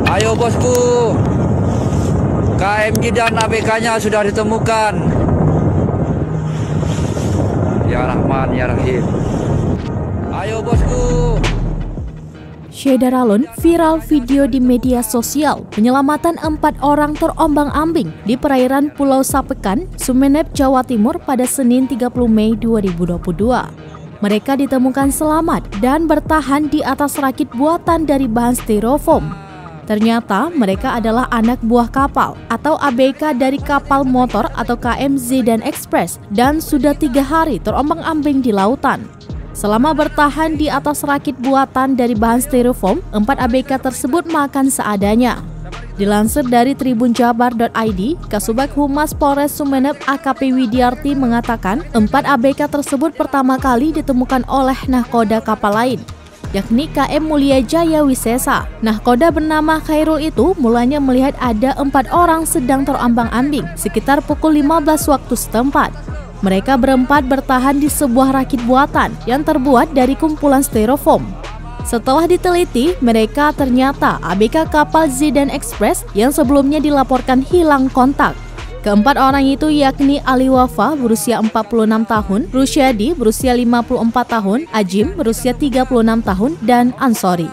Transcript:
Ayo bosku, KMG dan ABK-nya sudah ditemukan. Ya Rahman, ya Rahim. Ayo bosku. Syederalun viral video di media sosial penyelamatan 4 orang terombang-ambing di perairan Pulau Sapekan, Sumeneb, Jawa Timur pada Senin 30 Mei 2022. Mereka ditemukan selamat dan bertahan di atas rakit buatan dari bahan styrofoam. Ternyata mereka adalah anak buah kapal atau ABK dari kapal motor atau KM Zidan Express dan sudah 3 hari terombang-ambing di lautan. Selama bertahan di atas rakit buatan dari bahan styrofoam, 4 ABK tersebut makan seadanya. Dilansir dari tribunjabar.id, Kasubag Humas Polres Sumeneb AKP Widiarti mengatakan 4 ABK tersebut pertama kali ditemukan oleh nahkoda kapal lain, yakni KM Mulia Jaya Wisesa. Nahkoda bernama Khairul itu mulanya melihat ada 4 orang sedang terombang-ambing sekitar pukul 15 waktu setempat. Mereka berempat bertahan di sebuah rakit buatan yang terbuat dari kumpulan styrofoam. Setelah diteliti, mereka ternyata ABK kapal Zidan Express yang sebelumnya dilaporkan hilang kontak. Keempat orang itu yakni Ali Wafa berusia 46 tahun, Rusyadi berusia 54 tahun, Ajim berusia 36 tahun, dan Ansori.